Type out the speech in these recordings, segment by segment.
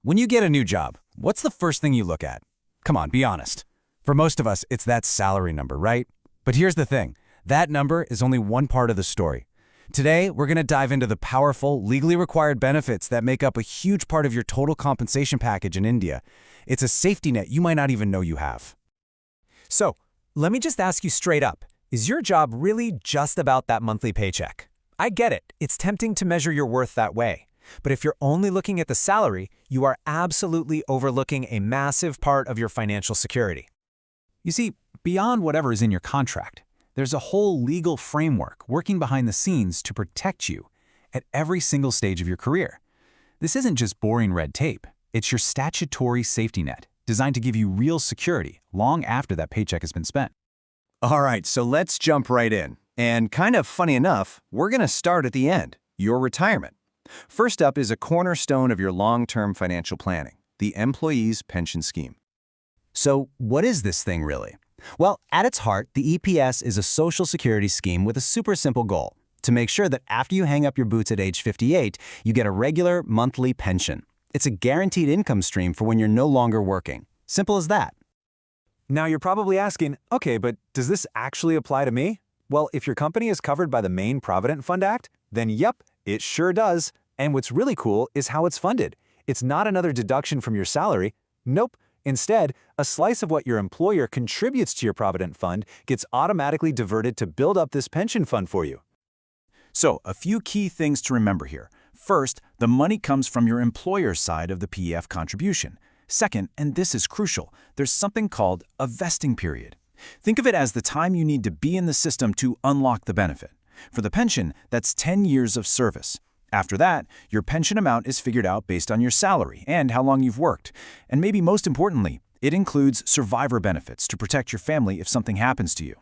When you get a new job, what's the first thing you look at? Come on, be honest. For most of us, it's that salary number, right? But here's the thing. That number is only one part of the story. Today, we're going to dive into the powerful, legally required benefits that make up a huge part of your total compensation package in India. It's a safety net you might not even know you have. So, let me just ask you straight up. Is your job really just about that monthly paycheck? I get it. It's tempting to measure your worth that way. But if you're only looking at the salary, you are absolutely overlooking a massive part of your financial security. You see, beyond whatever is in your contract, there's a whole legal framework working behind the scenes to protect you at every single stage of your career. This isn't just boring red tape. It's your statutory safety net, designed to give you real security long after that paycheck has been spent. All right, so let's jump right in. And kind of funny enough, we're going to start at the end, your retirement. First up is a cornerstone of your long-term financial planning, the employee's pension scheme. So, what is this thing really? Well, at its heart, the EPS is a social security scheme with a super simple goal: to make sure that after you hang up your boots at age 58, you get a regular monthly pension. It's a guaranteed income stream for when you're no longer working. Simple as that. Now you're probably asking, okay, but does this actually apply to me? Well, if your company is covered by the Maine Provident Fund Act, then yep, it sure does. And what's really cool is how it's funded. It's not another deduction from your salary. Nope. Instead, a slice of what your employer contributes to your Provident Fund gets automatically diverted to build up this pension fund for you. So, a few key things to remember here. First, the money comes from your employer's side of the PEF contribution. Second, and this is crucial, there's something called a vesting period. Think of it as the time you need to be in the system to unlock the benefit. For the pension, that's 10 years of service. After that, your pension amount is figured out based on your salary and how long you've worked. And maybe most importantly, it includes survivor benefits to protect your family if something happens to you.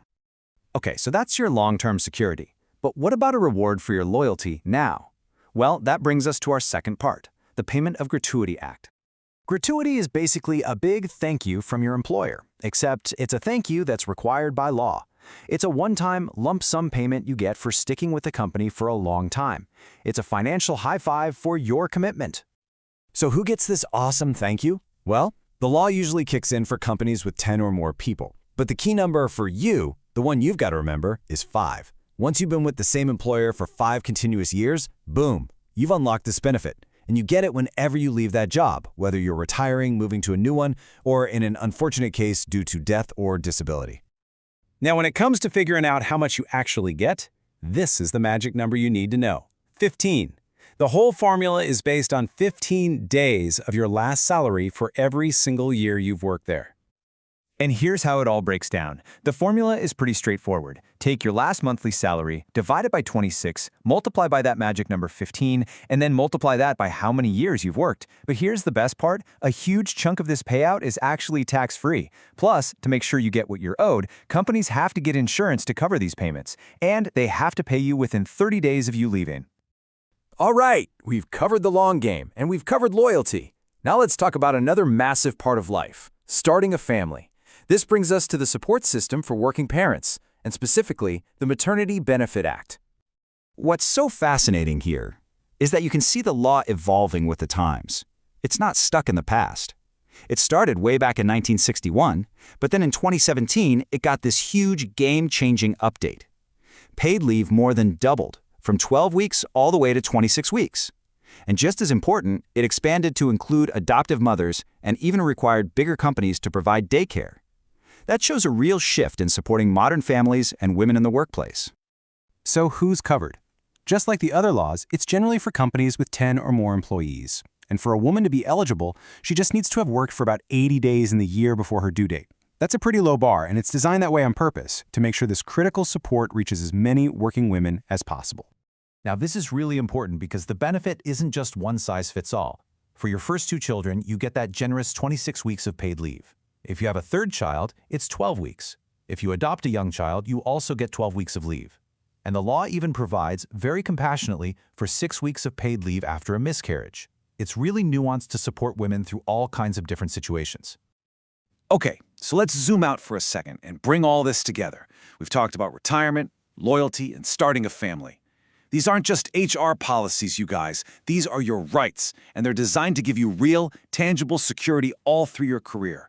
Okay, so that's your long-term security. But what about a reward for your loyalty now? Well, that brings us to our second part, the Payment of Gratuity Act. Gratuity is basically a big thank you from your employer, except it's a thank you that's required by law. It's a one-time lump sum payment you get for sticking with the company for a long time. It's a financial high five for your commitment. So who gets this awesome thank you? Well, the law usually kicks in for companies with 10 or more people. But the key number for you, the one you've got to remember, is 5. Once you've been with the same employer for 5 continuous years, boom, you've unlocked this benefit. And you get it whenever you leave that job, whether you're retiring, moving to a new one, or in an unfortunate case due to death or disability. Now, when it comes to figuring out how much you actually get, this is the magic number you need to know: 15. The whole formula is based on 15 days of your last salary for every single year you've worked there. And here's how it all breaks down. The formula is pretty straightforward. Take your last monthly salary, divide it by 26, multiply by that magic number 15, and then multiply that by how many years you've worked. But here's the best part. A huge chunk of this payout is actually tax-free. Plus, to make sure you get what you're owed, companies have to get insurance to cover these payments, and they have to pay you within 30 days of you leaving. All right, we've covered the long game, and we've covered loyalty. Now let's talk about another massive part of life, starting a family. This brings us to the support system for working parents, and specifically, the Maternity Benefit Act. What's so fascinating here is that you can see the law evolving with the times. It's not stuck in the past. It started way back in 1961, but then in 2017, it got this huge game-changing update. Paid leave more than doubled, from 12 weeks all the way to 26 weeks. And just as important, it expanded to include adoptive mothers and even required bigger companies to provide daycare. That shows a real shift in supporting modern families and women in the workplace. So who's covered? Just like the other laws, it's generally for companies with 10 or more employees. And for a woman to be eligible, she just needs to have worked for about 80 days in the year before her due date. That's a pretty low bar, and it's designed that way on purpose to make sure this critical support reaches as many working women as possible. Now, this is really important because the benefit isn't just one size fits all. For your first 2 children, you get that generous 26 weeks of paid leave. If you have a third child, it's 12 weeks. If you adopt a young child, you also get 12 weeks of leave. And the law even provides, very compassionately, for 6 weeks of paid leave after a miscarriage. It's really nuanced to support women through all kinds of different situations. Okay, so let's zoom out for a second and bring all this together. We've talked about retirement, loyalty, and starting a family. These aren't just HR policies, you guys. These are your rights, and they're designed to give you real, tangible security all through your career.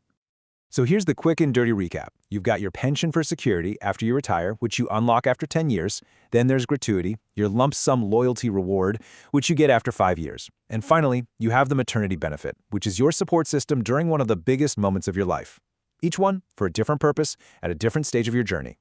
So here's the quick and dirty recap. You've got your pension for security after you retire, which you unlock after 10 years. Then there's gratuity, your lump sum loyalty reward, which you get after 5 years. And finally, you have the maternity benefit, which is your support system during one of the biggest moments of your life. Each one for a different purpose at a different stage of your journey.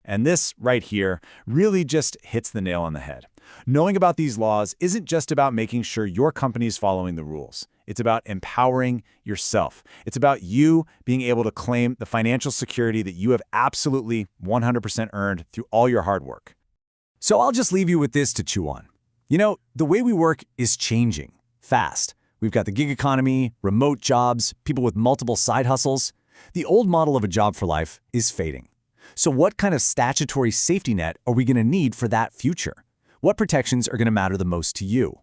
And this right here really just hits the nail on the head. Knowing about these laws isn't just about making sure your company is following the rules. It's about empowering yourself. It's about you being able to claim the financial security that you have absolutely 100% earned through all your hard work. So I'll just leave you with this to chew on. You know, the way we work is changing fast. We've got the gig economy, remote jobs, people with multiple side hustles. The old model of a job for life is fading. So what kind of statutory safety net are we going to need for that future? What protections are going to matter the most to you?